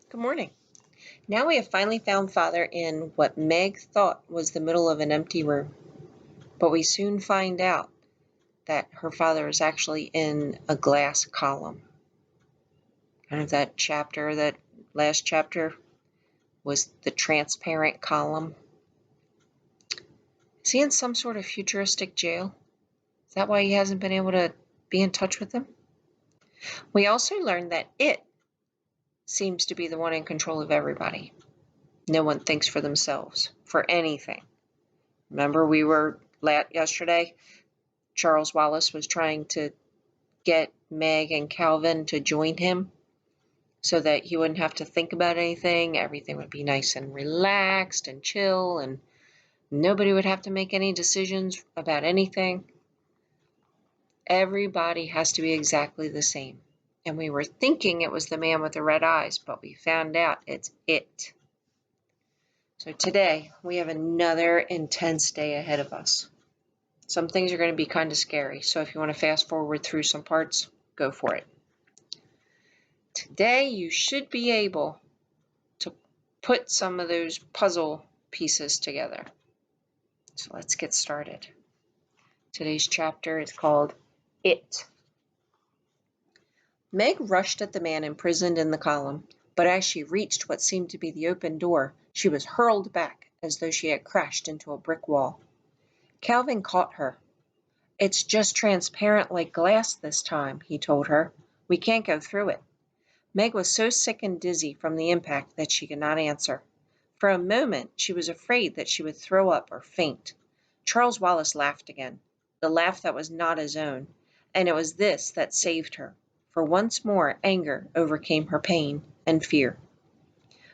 Good morning. Now we have finally found Father in what Meg thought was the middle of an empty room. But we soon find out that her father is actually in a glass column. Kind of that last chapter was the transparent column. Is he in some sort of futuristic jail? Is that why he hasn't been able to be in touch with them? We also learned that it seems to be the one in control of everybody. No one thinks for themselves, for anything. Remember yesterday, Charles Wallace was trying to get Meg and Calvin to join him so that he wouldn't have to think about anything. Everything would be nice and relaxed and chill, and nobody would have to make any decisions about anything. Everybody has to be exactly the same. And we were thinking it was the man with the red eyes, but we found out it's it. So today, we have another intense day ahead of us. Some things are going to be kind of scary, so if you want to fast forward through some parts, go for it. Today, you should be able to put some of those puzzle pieces together. So let's get started. Today's chapter is called It. Meg rushed at the man imprisoned in the column, but as she reached what seemed to be the open door, she was hurled back as though she had crashed into a brick wall. Calvin caught her. "It's just transparent like glass this time," he told her. "We can't go through it." Meg was so sick and dizzy from the impact that she could not answer. For a moment she was afraid that she would throw up or faint. Charles Wallace laughed again, the laugh that was not his own, and it was this that saved her, for once more anger overcame her pain and fear.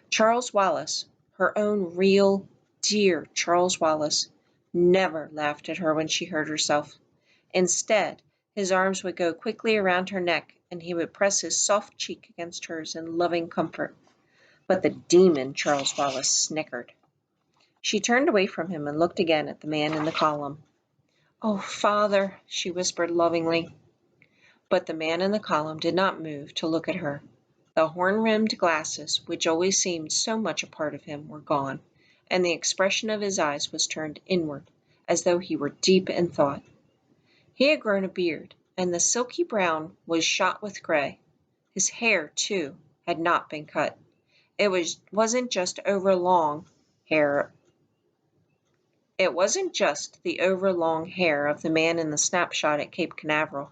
Charles Wallace, her own real, dear Charles Wallace, never laughed at her when she hurt herself. Instead, his arms would go quickly around her neck, and he would press his soft cheek against hers in loving comfort. But the demon Charles Wallace snickered. She turned away from him and looked again at the man in the column. "Oh, Father," she whispered lovingly. But the man in the column did not move to look at her. The horn-rimmed glasses, which always seemed so much a part of him, were gone, and the expression of his eyes was turned inward, as though he were deep in thought. He had grown a beard, and the silky brown was shot with gray. His hair, too, had not been cut. Wasn't just overlong hair. It wasn't just the overlong hair of the man in the snapshot at Cape Canaveral.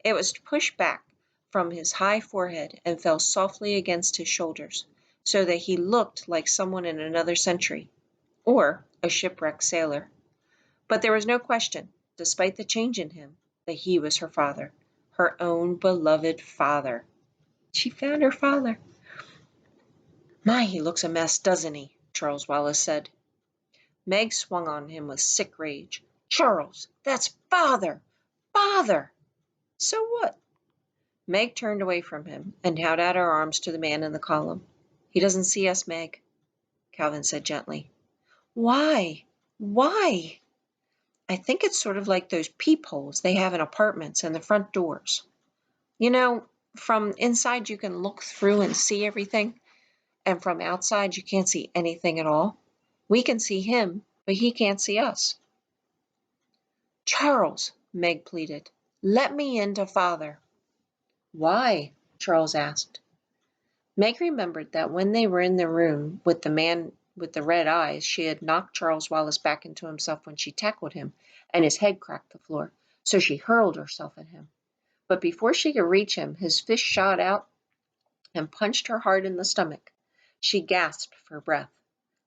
It was pushed back from his high forehead and fell softly against his shoulders, so that he looked like someone in another century, or a shipwrecked sailor. But there was no question, despite the change in him, that he was her father, her own beloved father. She found her father. "My, he looks a mess, doesn't he?" Charles Wallace said. Meg swung on him with sick rage. "Charles, that's Father! Father!" "So what?" Meg turned away from him and held out her arms to the man in the column. "He doesn't see us, Meg," Calvin said gently. "Why? Why?" "I think it's sort of like those peepholes they have in apartments and the front doors. You know, from inside you can look through and see everything, and from outside you can't see anything at all. We can see him, but he can't see us." "Charles," Meg pleaded, "let me in to Father." "Why?" Charles asked. Meg remembered that when they were in the room with the man with the red eyes, she had knocked Charles Wallace back into himself when she tackled him, and his head cracked the floor, so she hurled herself at him. But before she could reach him, his fist shot out and punched her hard in the stomach. She gasped for breath.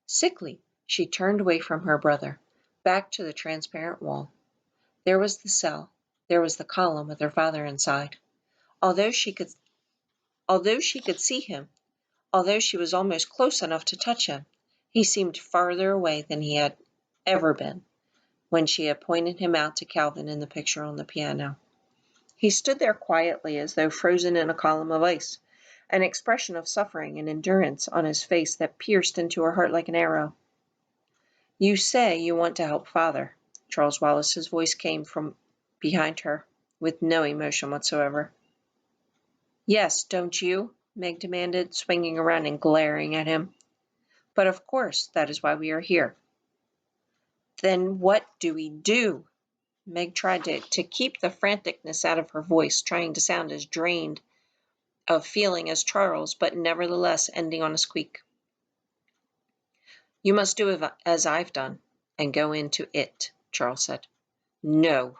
Sickly, she turned away from her brother, back to the transparent wall. There was the cell. There was the column with her father inside. Although she could see him, although she was almost close enough to touch him, he seemed farther away than he had ever been when she had pointed him out to Calvin in the picture on the piano. He stood there quietly as though frozen in a column of ice, an expression of suffering and endurance on his face that pierced into her heart like an arrow. "You say you want to help Father." Charles Wallace's voice came from behind her, with no emotion whatsoever. "Yes, don't you?" Meg demanded, swinging around and glaring at him. But of course, that is why we are here. Then what do we do? Meg tried to keep the franticness out of her voice, trying to sound as drained of feeling as Charles, but nevertheless ending on a squeak. You must do as I've done and go into it, Charles said. No.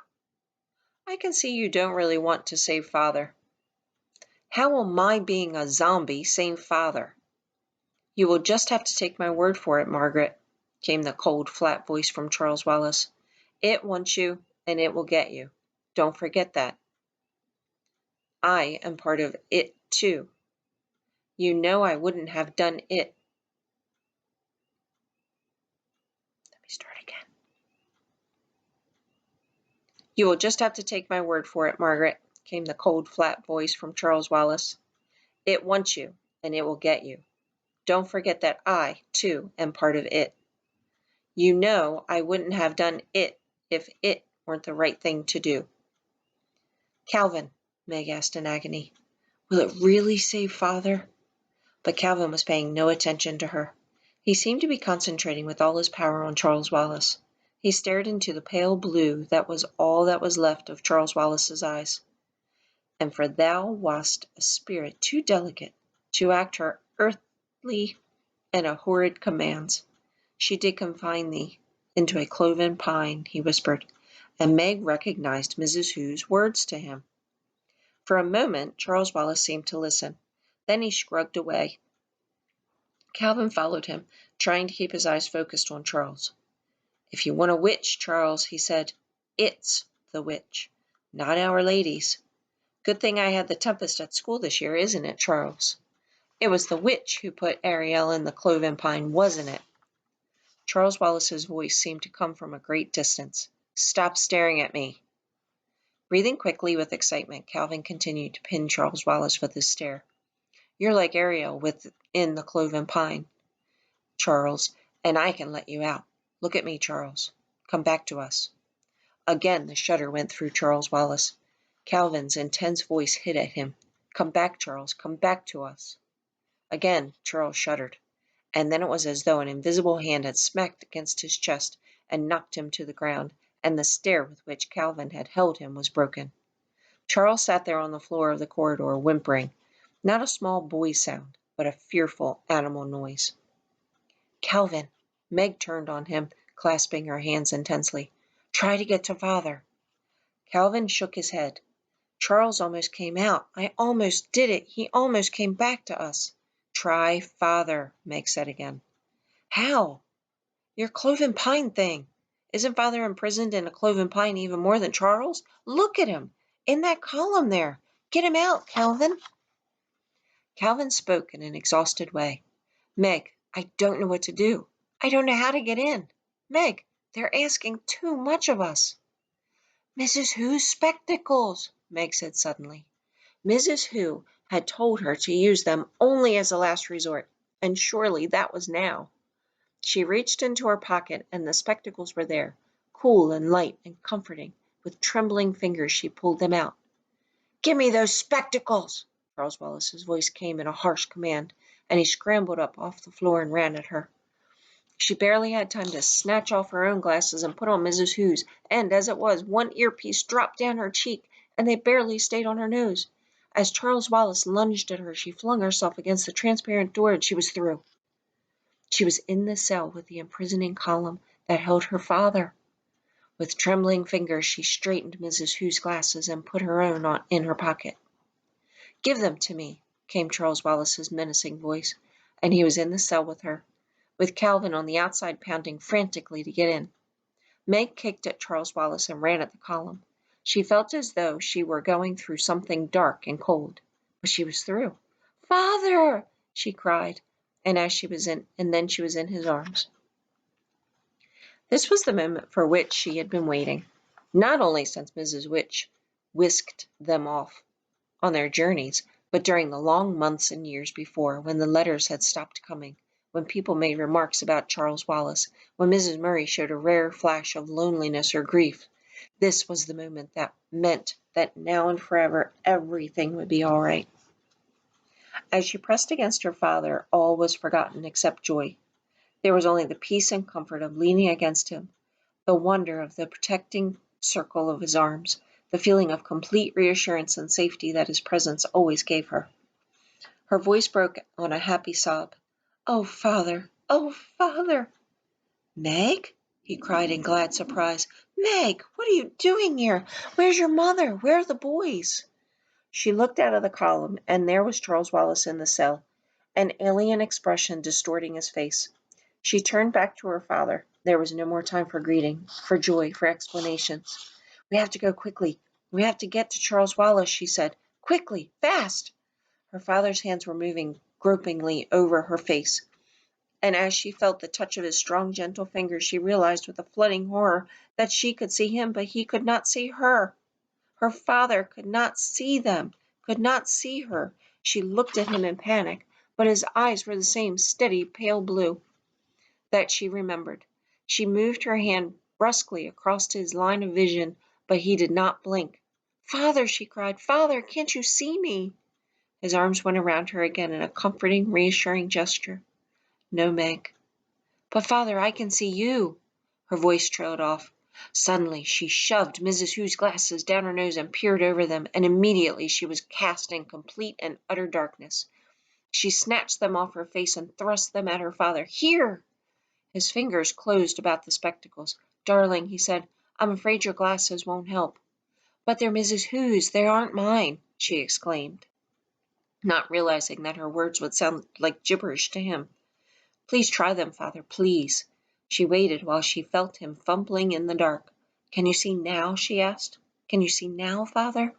I can see you don't really want to save Father. How will my being a zombie save Father? You will just have to take my word for it, Margaret, came the cold, flat voice from Charles Wallace. It wants you, and it will get you. Don't forget that. I am part of it, too. You know I wouldn't have done it. Let me start again. You will just have to take my word for it, Margaret, came the cold, flat voice from Charles Wallace. It wants you, and it will get you. Don't forget that I, too, am part of it. You know I wouldn't have done it if it weren't the right thing to do. Calvin, Meg asked in agony, will it really save Father? But Calvin was paying no attention to her. He seemed to be concentrating with all his power on Charles Wallace. He stared into the pale blue that was all that was left of Charles Wallace's eyes. And for thou wast a spirit too delicate to act her earthly and a horrid commands. She did confine thee into a cloven pine, he whispered, and Meg recognized Mrs. Hugh's words to him. For a moment Charles Wallace seemed to listen. Then he shrugged away. Calvin followed him, trying to keep his eyes focused on Charles. If you want a witch, Charles, he said, it's the witch, not Our Lady's. Good thing I had the tempest at school this year, isn't it, Charles? It was the witch who put Ariel in the cloven pine, wasn't it? Charles Wallace's voice seemed to come from a great distance. Stop staring at me. Breathing quickly with excitement, Calvin continued to pin Charles Wallace with his stare. You're like Ariel within the cloven pine, Charles, and I can let you out. Look at me, Charles. Come back to us. Again the shudder went through Charles Wallace. Calvin's intense voice hit at him. Come back, Charles. Come back to us. Again Charles shuddered, and then it was as though an invisible hand had smacked against his chest and knocked him to the ground, and the stare with which Calvin had held him was broken. Charles sat there on the floor of the corridor, whimpering, not a small boy's sound, but a fearful animal noise. Calvin, Meg turned on him, clasping her hands intensely. Try to get to Father. Calvin shook his head. Charles almost came out. I almost did it. He almost came back to us. Try Father, Meg said again. How? Your cloven pine thing. Isn't Father imprisoned in a cloven pine even more than Charles? Look at him. In that column there. Get him out, Calvin. Calvin spoke in an exhausted way. Meg, I don't know what to do. I don't know how to get in. Meg, they're asking too much of us. Mrs. Hugh's spectacles, Meg said suddenly. Mrs. Hugh had told her to use them only as a last resort, and surely that was now. She reached into her pocket, and the spectacles were there, cool and light and comforting. With trembling fingers she pulled them out. Give me those spectacles! Charles Wallace's voice came in a harsh command, and he scrambled up off the floor and ran at her. She barely had time to snatch off her own glasses and put on Mrs. Hugh's, and, as it was, one earpiece dropped down her cheek, and they barely stayed on her nose. As Charles Wallace lunged at her, she flung herself against the transparent door, and she was through. She was in the cell with the imprisoning column that held her father. With trembling fingers, she straightened Mrs. Hugh's glasses and put her own in her pocket. Give them to me, came Charles Wallace's menacing voice, and he was in the cell with her, with Calvin on the outside pounding frantically to get in. Meg kicked at Charles Wallace and ran at the column. She felt as though she were going through something dark and cold, but she was through. Father! She cried, and then she was in his arms. This was the moment for which she had been waiting, not only since Mrs. Witch whisked them off on their journeys, but during the long months and years before, when the letters had stopped coming, when people made remarks about Charles Wallace, when Mrs. Murray showed a rare flash of loneliness or grief. This was the moment that meant that now and forever everything would be all right. As she pressed against her father, all was forgotten except joy. There was only the peace and comfort of leaning against him, the wonder of the protecting circle of his arms, the feeling of complete reassurance and safety that his presence always gave her. Her voice broke on a happy sob. "Oh, Father! Oh, Father!" "Meg?" he cried in glad surprise. "Meg, what are you doing here? Where's your mother? Where are the boys?" She looked out of the column, and there was Charles Wallace in the cell, an alien expression distorting his face. She turned back to her father. There was no more time for greeting, for joy, for explanations. "We have to go quickly. We have to get to Charles Wallace," she said. "Quickly, fast!" Her father's hands were moving gropingly over her face, and as she felt the touch of his strong, gentle fingers, she realized with a flooding horror that she could see him, but he could not see her. Her father could not see them, could not see her. She looked at him in panic, but his eyes were the same steady, pale blue that she remembered. She moved her hand brusquely across his line of vision, but he did not blink. "Father," she cried, "Father, can't you see me?" His arms went around her again in a comforting, reassuring gesture. "No, Meg." "But, Father, I can see you." Her voice trailed off. Suddenly she shoved Mrs. Hugh's glasses down her nose and peered over them, and immediately she was cast in complete and utter darkness. She snatched them off her face and thrust them at her father. "Here!" His fingers closed about the spectacles. "Darling," he said, "I'm afraid your glasses won't help." "But they're Mrs. Hugh's. They aren't mine," she exclaimed, not realizing that her words would sound like gibberish to him. "Please try them, Father, please." She waited while she felt him fumbling in the dark. "Can you see now?" she asked. "Can you see now, Father?"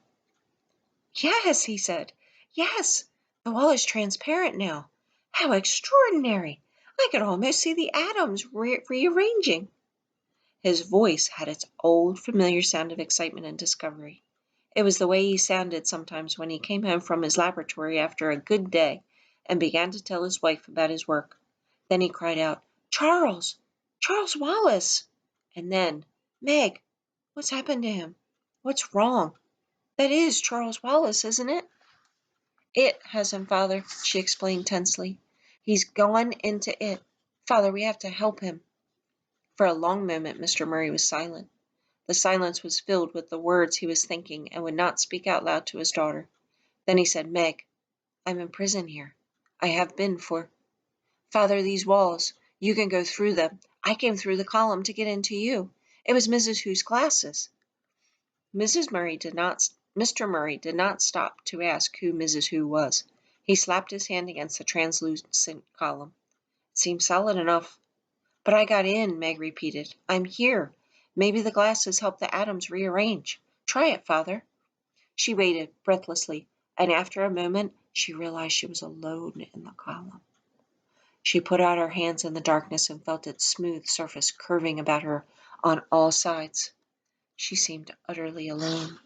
"Yes," he said. "Yes. The wall is transparent now. How extraordinary! I could almost see the atoms rearranging." His voice had its old familiar sound of excitement and discovery. It was the way he sounded sometimes when he came home from his laboratory after a good day and began to tell his wife about his work. Then he cried out, "Charles! Charles Wallace!" And then, "Meg, what's happened to him? What's wrong? That is Charles Wallace, isn't it?" "It has him, Father," she explained tensely. "He's gone into it. Father, we have to help him." For a long moment Mr. Murray was silent. The silence was filled with the words he was thinking and would not speak out loud to his daughter. Then he said, "Meg, I'm in prison here. I have been for— Father, these walls, you can go through them. I came through the column to get into you. It was Mrs. Hugh's glasses." Mr. Murray did not stop to ask who Mrs. Hu was. He slapped his hand against the translucent column. "It seems solid enough." "But I got in," Meg repeated. "I'm here. Maybe the glasses help the atoms rearrange. Try it, Father." She waited breathlessly, and after a moment she realized she was alone in the column. She put out her hands in the darkness and felt its smooth surface curving about her on all sides. She seemed utterly alone.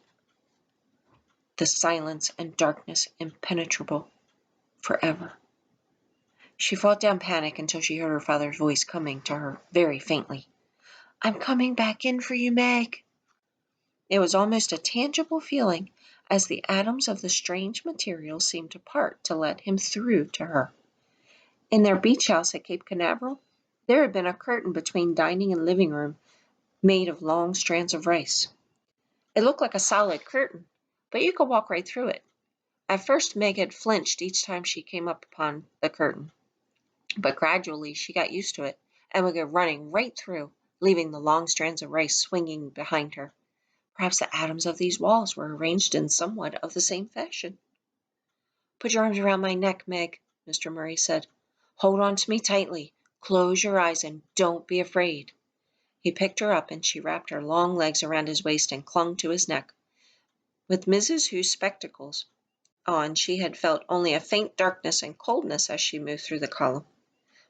The silence and darkness impenetrable forever. She fought down panic until she heard her father's voice coming to her very faintly. "I'm coming back in for you, Meg." It was almost a tangible feeling, as the atoms of the strange material seemed to part to let him through to her. In their beach house at Cape Canaveral, there had been a curtain between dining and living room made of long strands of rice. It looked like a solid curtain, but you could walk right through it. At first Meg had flinched each time she came up upon the curtain, but gradually she got used to it and would go running right through, leaving the long strands of rice swinging behind her. Perhaps the atoms of these walls were arranged in somewhat of the same fashion. "Put your arms around my neck, Meg," Mr. Murray said. "Hold on to me tightly. Close your eyes and don't be afraid." He picked her up and she wrapped her long legs around his waist and clung to his neck. With Mrs. Hugh's spectacles on, she had felt only a faint darkness and coldness as she moved through the column.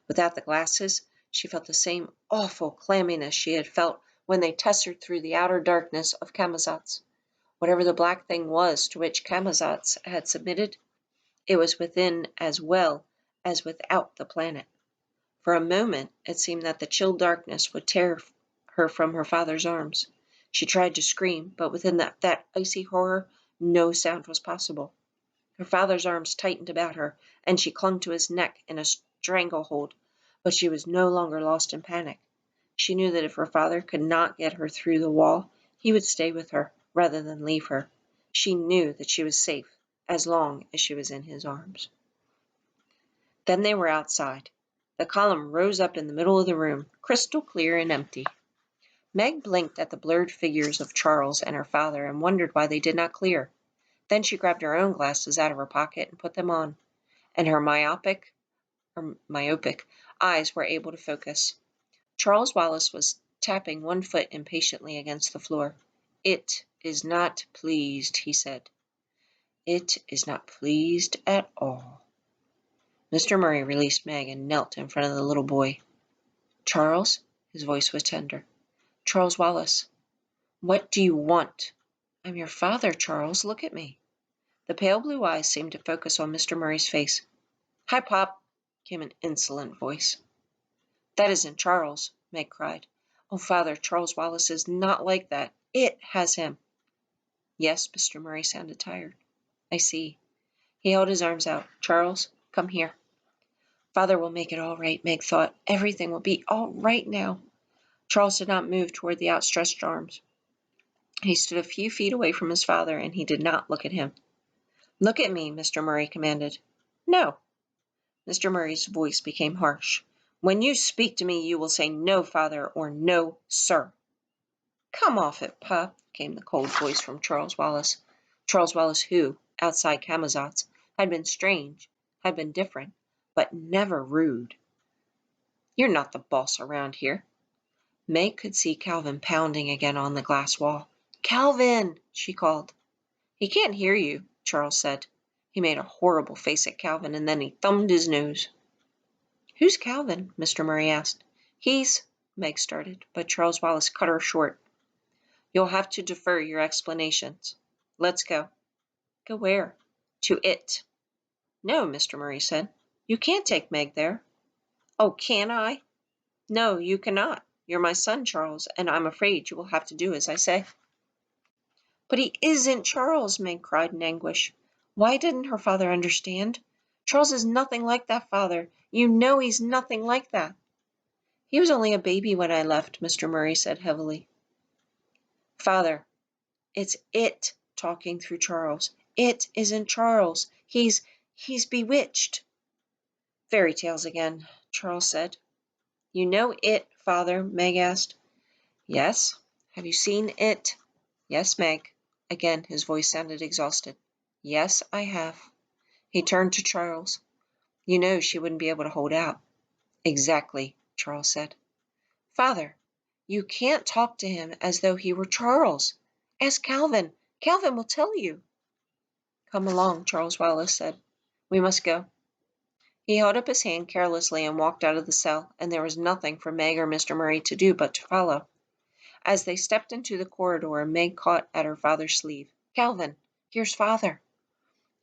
Without the glasses, she felt the same awful clamminess she had felt when they tested through the outer darkness of Camazotz. Whatever the black thing was to which Camazotz had submitted, it was within as well as without the planet. For a moment it seemed that the chill darkness would tear her from her father's arms. She tried to scream, but within that icy horror no sound was possible. Her father's arms tightened about her, and she clung to his neck in a stranglehold, but she was no longer lost in panic. She knew that if her father could not get her through the wall, he would stay with her rather than leave her. She knew that she was safe as long as she was in his arms. Then they were outside. The column rose up in the middle of the room, crystal clear and empty. Meg blinked at the blurred figures of Charles and her father and wondered why they did not clear. Then she grabbed her own glasses out of her pocket and put them on, and her myopic eyes were able to focus. Charles Wallace was tapping one foot impatiently against the floor. "It is not pleased," he said. "It is not pleased at all." Mr. Murray released Meg and knelt in front of the little boy. "Charles," his voice was tender. "Charles Wallace, what do you want?" "I'm your father, Charles. Look at me." The pale blue eyes seemed to focus on Mr. Murray's face. "Hi, Pop," came an insolent voice. "That isn't Charles," Meg cried. "Oh, Father, Charles Wallace is not like that. It has him." Yes, Mr. Murray sounded tired. "I see." He held his arms out. "Charles, come here." Father will make it all right, Meg thought. Everything will be all right now. Charles did not move toward the outstretched arms. He stood a few feet away from his father, and he did not look at him. "Look at me," Mr. Murray commanded. "No." Mr. Murray's voice became harsh. "When you speak to me, you will say no, Father, or no, sir." "Come off it, Pop," came the cold voice from Charles Wallace. Charles Wallace who, outside Camazotz, had been strange, had been different, but never rude. "You're not the boss around here." Meg could see Calvin pounding again on the glass wall. "Calvin!" she called. "He can't hear you," Charles said. He made a horrible face at Calvin, and then he thumbed his nose. "Who's Calvin?" Mr. Murray asked. "He's—" Meg started, but Charles Wallace cut her short. "You'll have to defer your explanations. Let's go." "Go where?" "To it." "No," Mr. Murray said. "You can't take Meg there." "Oh, can't I?" "No, you cannot. You're my son, Charles, and I'm afraid you will have to do as I say." "But he isn't Charles," Meg cried in anguish. Why didn't her father understand? "Charles is nothing like that, Father. You know he's nothing like that." "He was only a baby when I left," Mr. Murray said heavily. "Father, it's it talking through Charles. It isn't Charles. He's bewitched." "Fairy tales again," Charles said. "You know it, Father?" Meg asked. "Yes." "Have you seen it?" "Yes, Meg." Again his voice sounded exhausted. "Yes, I have." He turned to Charles. "You know she wouldn't be able to hold out." "Exactly," Charles said. "Father, you can't talk to him as though he were Charles. Ask Calvin. Calvin will tell you." "Come along," Charles Wallace said. "We must go." He held up his hand carelessly and walked out of the cell, and there was nothing for Meg or Mr. Murray to do but to follow. As they stepped into the corridor, Meg caught at her father's sleeve. "Calvin, here's Father."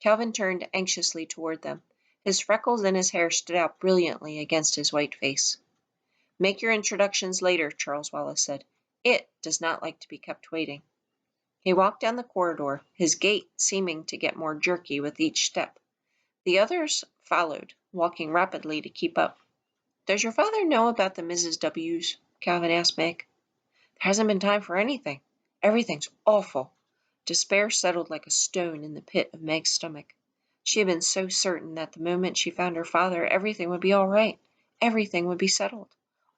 Calvin turned anxiously toward them. His freckles and his hair stood out brilliantly against his white face. "Make your introductions later," Charles Wallace said. "It does not like to be kept waiting." He walked down the corridor, his gait seeming to get more jerky with each step. The others followed, walking rapidly to keep up. "Does your father know about the Mrs. W's?" Calvin asked Meg. "There hasn't been time for anything. Everything's awful." Despair settled like a stone in the pit of Meg's stomach. She had been so certain that the moment she found her father, everything would be all right. Everything would be settled.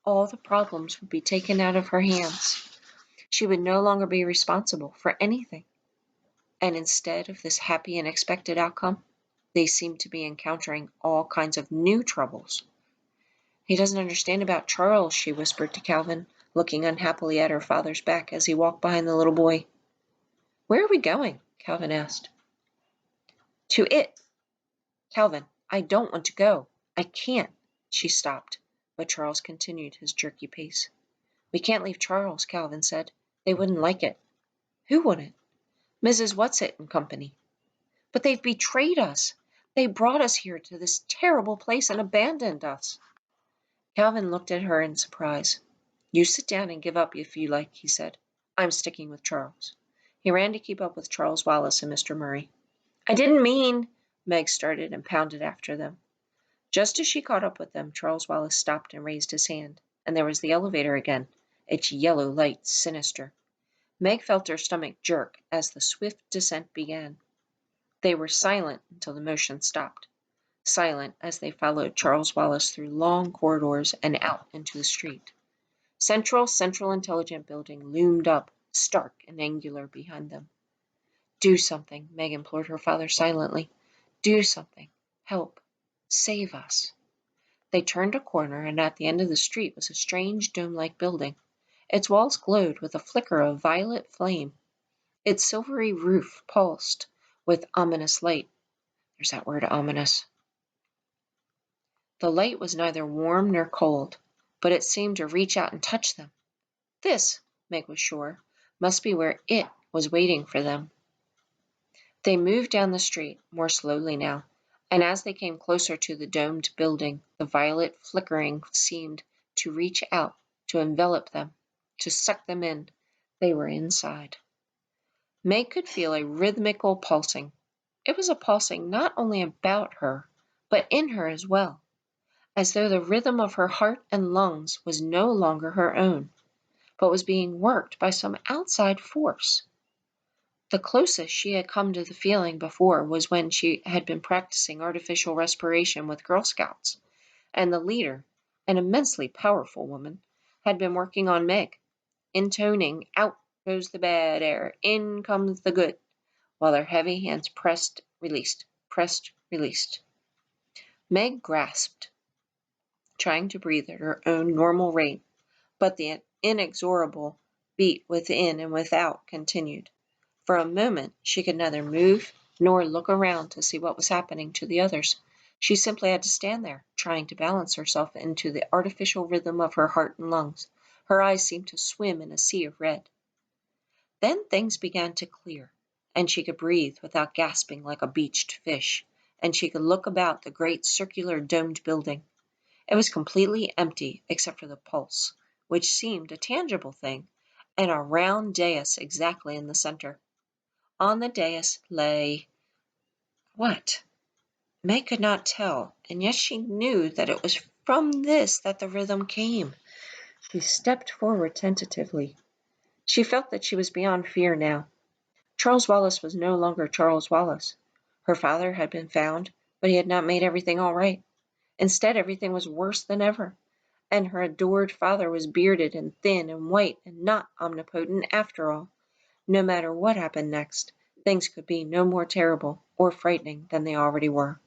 All the problems would be taken out of her hands. She would no longer be responsible for anything. And instead of this happy and expected outcome, they seemed to be encountering all kinds of new troubles. "He doesn't understand about Charles," she whispered to Calvin, looking unhappily at her father's back as he walked behind the little boy. "Where are we going?" Calvin asked. "To it." "Calvin, I don't want to go. I can't." She stopped, but Charles continued his jerky pace. "We can't leave Charles," Calvin said. "They wouldn't like it." "Who wouldn't?" "Mrs. Whatsit and company." "But they've betrayed us. They brought us here to this terrible place and abandoned us." Calvin looked at her in surprise. "You sit down and give up if you like," he said. "I'm sticking with Charles." He ran to keep up with Charles Wallace and Mr. Murray. "I didn't mean—" Meg started and pounded after them. Just as she caught up with them, Charles Wallace stopped and raised his hand, and there was the elevator again, its yellow light sinister. Meg felt her stomach jerk as the swift descent began. They were silent until the motion stopped, silent as they followed Charles Wallace through long corridors and out into the street. Central Intelligent Building loomed up, stark and angular behind them. Do something, Meg implored her father silently. Do something. Help. Save us. They turned a corner, and at the end of the street was a strange dome-like building. Its walls glowed with a flicker of violet flame. Its silvery roof pulsed with ominous light. There's that word, ominous. The light was neither warm nor cold, but it seemed to reach out and touch them. This, Meg was sure, must be where it was waiting for them. They moved down the street, more slowly now, and as they came closer to the domed building, the violet flickering seemed to reach out, to envelop them, to suck them in. They were inside. Meg could feel a rhythmical pulsing. It was a pulsing not only about her, but in her as well, as though the rhythm of her heart and lungs was no longer her own, but was being worked by some outside force. The closest she had come to the feeling before was when she had been practicing artificial respiration with Girl Scouts, and the leader, an immensely powerful woman, had been working on Meg, intoning, "Out goes the bad air, in comes the good," while their heavy hands pressed, released, pressed, released. Meg grasped, trying to breathe at her own normal rate, but the inexorable beat within and without continued. For a moment she could neither move nor look around to see what was happening to the others. She simply had to stand there, trying to balance herself into the artificial rhythm of her heart and lungs. Her eyes seemed to swim in a sea of red. Then things began to clear, and she could breathe without gasping like a beached fish, and she could look about the great circular domed building. It was completely empty except for the pulse, which seemed a tangible thing, and a round dais exactly in the center. On the dais lay what? Meg could not tell, and yet she knew that it was from this that the rhythm came. She stepped forward tentatively. She felt that she was beyond fear now. Charles Wallace was no longer Charles Wallace. Her father had been found, but he had not made everything all right. Instead, everything was worse than ever, and her adored father was bearded and thin and white and not omnipotent after all. No matter what happened next, things could be no more terrible or frightening than they already were.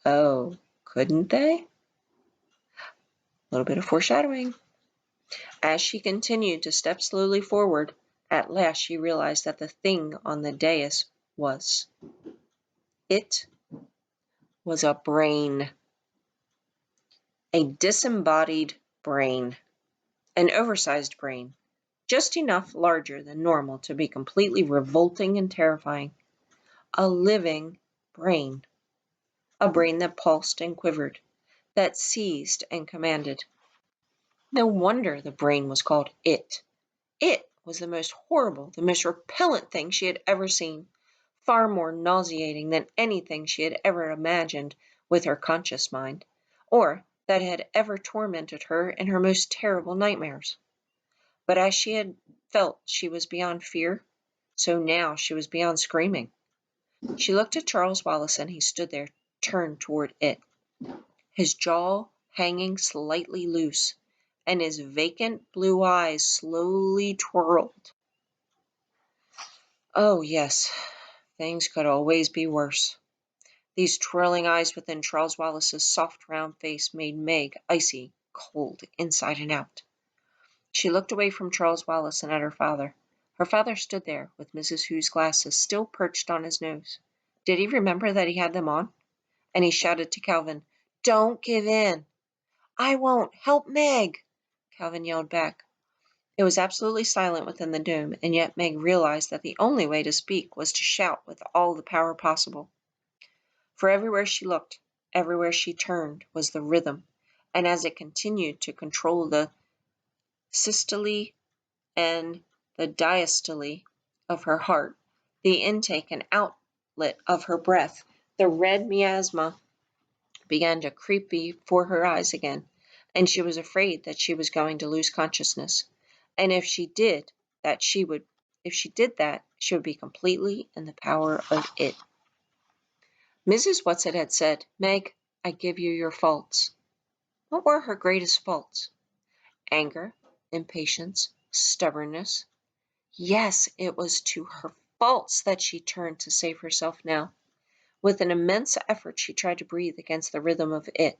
Oh, couldn't they? A little bit of foreshadowing. As she continued to step slowly forward, at last she realized that the thing on the dais was. It was a brain. A disembodied brain. An oversized brain. Just enough larger than normal to be completely revolting and terrifying. A living brain. A brain that pulsed and quivered, that seized and commanded. No wonder the brain was called It. It was the most horrible, the most repellent thing she had ever seen, far more nauseating than anything she had ever imagined with her conscious mind, or that had ever tormented her in her most terrible nightmares. But as she had felt she was beyond fear, so now she was beyond screaming. She looked at Charles Wallace, and he stood there, turned toward It, his jaw hanging slightly loose, and his vacant blue eyes slowly twirled. Oh, yes, things could always be worse. These twirling eyes within Charles Wallace's soft round face made Meg icy cold inside and out. She looked away from Charles Wallace and at her father. Her father stood there, with Mrs. Hugh's glasses still perched on his nose. Did he remember that he had them on? And he shouted to Calvin, "Don't give in." "I won't. Help Meg," Calvin yelled back. It was absolutely silent within the dome, and yet Meg realized that the only way to speak was to shout with all the power possible. For everywhere she looked, everywhere she turned, was the rhythm, and as it continued to control the systole and the diastole of her heart, the intake and outlet of her breath, The red miasma began to creep before her eyes again, and she was afraid that she was going to lose consciousness. And if she did that, she would be completely in the power of it. Mrs. Whatsit had said, "Meg, I give you your faults." What were her greatest faults? Anger, impatience, stubbornness. Yes, it was to her faults that she turned to save herself now. With an immense effort she tried to breathe against the rhythm of it,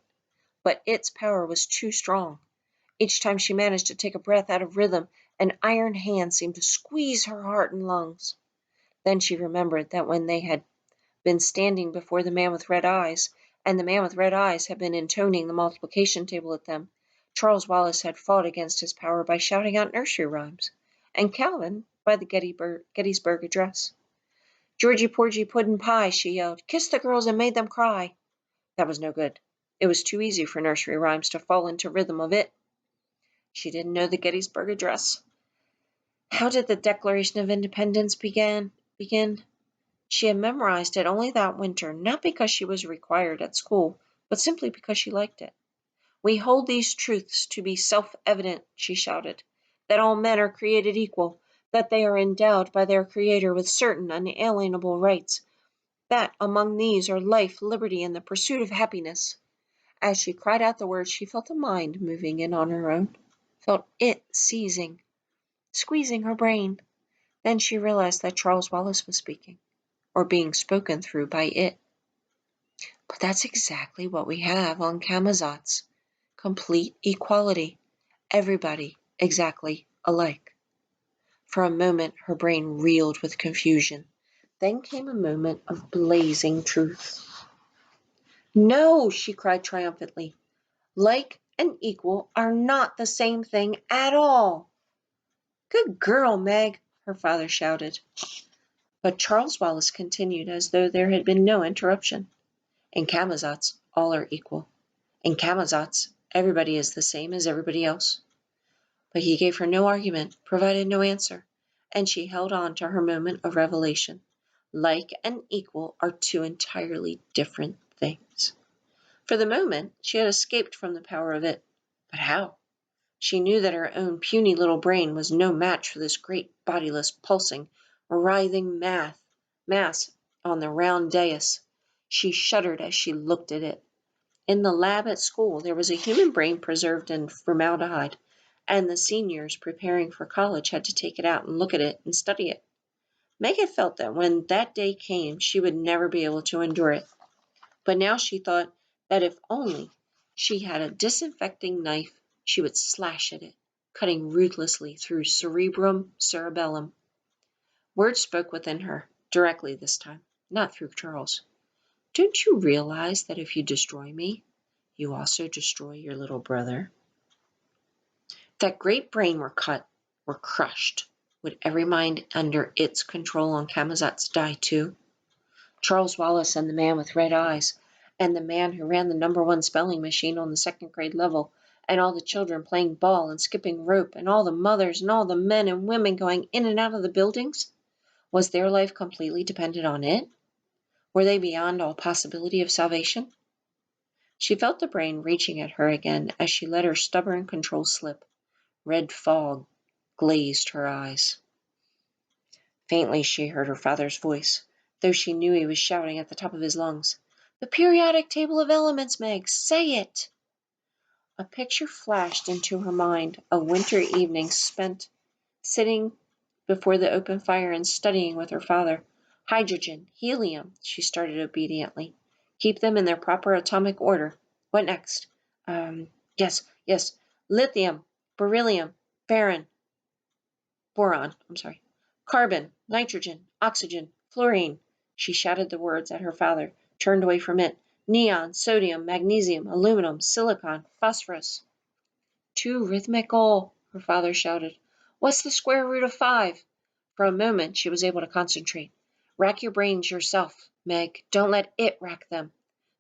but its power was too strong. Each time she managed to take a breath out of rhythm, an iron hand seemed to squeeze her heart and lungs. Then she remembered that when they had been standing before the man with red eyes, and the man with red eyes had been intoning the multiplication table at them, Charles Wallace had fought against his power by shouting out nursery rhymes, and Calvin by the Gettysburg Address. "Georgie Porgy Puddin' Pie," she yelled, "kissed the girls and made them cry." That was no good. It was too easy for nursery rhymes to fall into rhythm of it. She didn't know the Gettysburg Address. How did the Declaration of Independence begin? She had memorized it only that winter, not because she was required at school, but simply because she liked it. "We hold these truths to be self-evident," she shouted, "that all men are created equal, that they are endowed by their Creator with certain unalienable rights, that among these are life, liberty, and the pursuit of happiness." As she cried out the words, she felt a mind moving in on her own, felt it seizing, squeezing her brain. Then she realized that Charles Wallace was speaking, or being spoken through by it. But that's exactly what we have on Camazotz. Complete equality. Everybody exactly alike. For a moment her brain reeled with confusion. Then came a moment of blazing truth. "No," she cried triumphantly. "Like and equal are not the same thing at all." "Good girl, Meg," her father shouted. But Charles Wallace continued as though there had been no interruption. "In Camazotz, all are equal. In Camazotz, everybody is the same as everybody else." But he gave her no argument, provided no answer, and she held on to her moment of revelation. Like and equal are two entirely different things. For the moment, she had escaped from the power of it. But how? She knew that her own puny little brain was no match for this great bodiless, pulsing, writhing mass on the round dais. She shuddered as she looked at it. In the lab at school there was a human brain preserved in formaldehyde, and the seniors preparing for college had to take it out and look at it and study it. Meg had felt that when that day came she would never be able to endure it. But now she thought that if only she had a disinfecting knife, she would slash at it, cutting ruthlessly through cerebellum. Words spoke within her, directly this time, not through Charles. "Don't you realize that if you destroy me, you also destroy your little brother?" If that great brain were cut, were crushed, would every mind under its control on Camazotz die too? Charles Wallace and the man with red eyes, and the man who ran the #1 spelling machine on the second grade level, and all the children playing ball and skipping rope, and all the mothers and all the men and women going in and out of the buildings? Was their life completely dependent on it? Were they beyond all possibility of salvation? She felt the brain reaching at her again as she let her stubborn control slip. Red fog glazed her eyes. Faintly she heard her father's voice, though she knew he was shouting at the top of his lungs. "The periodic table of elements, Meg! Say it!" A picture flashed into her mind of winter evenings spent sitting before the open fire and studying with her father. "Hydrogen, helium," she started obediently. "Keep them in their proper atomic order. What next? Yes. Lithium, beryllium, boron, carbon, nitrogen, oxygen, fluorine." She shouted the words at her father, turned away from it. "Neon, sodium, magnesium, aluminum, silicon, phosphorus." "Too rhythmical," her father shouted. "What's the square root of 5? For a moment she was able to concentrate. "Rack your brains yourself, Meg. Don't let it rack them."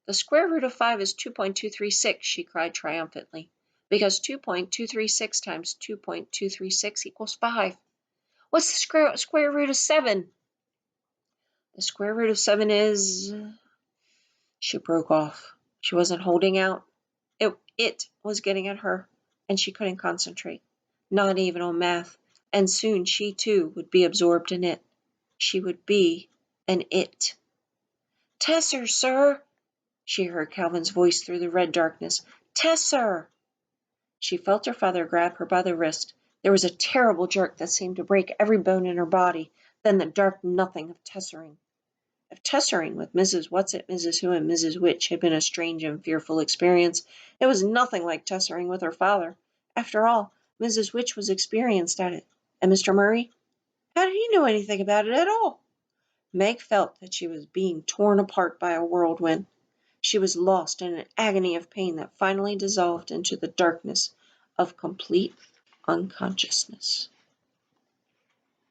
"The square root of 5 is 2.236, she cried triumphantly, "because 2.236 times 2.236 equals 5. "What's the square root of 7? "The square root of 7 is She broke off. She wasn't holding out. It was getting at her, and she couldn't concentrate, not even on math, and soon she too would be absorbed in it. She would be an it. "Tesser, sir!" she heard Calvin's voice through the red darkness. "Tesser!" She felt her father grab her by the wrist. There was a terrible jerk that seemed to break every bone in her body, then the dark nothing of tessering. If tessering with Mrs. Whatsit, Mrs. Who, and Mrs. Which had been a strange and fearful experience, it was nothing like tessering with her father. After all, Mrs. Which was experienced at it. And Mr. Murray? How did he know anything about it at all? Meg felt that she was being torn apart by a whirlwind. She was lost in an agony of pain that finally dissolved into the darkness of complete unconsciousness.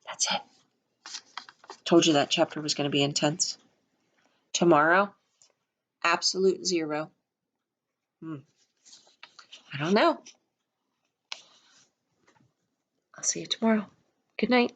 That's it. Told you that chapter was going to be intense. Tomorrow, absolute zero. I don't know. I'll see you tomorrow. Good night.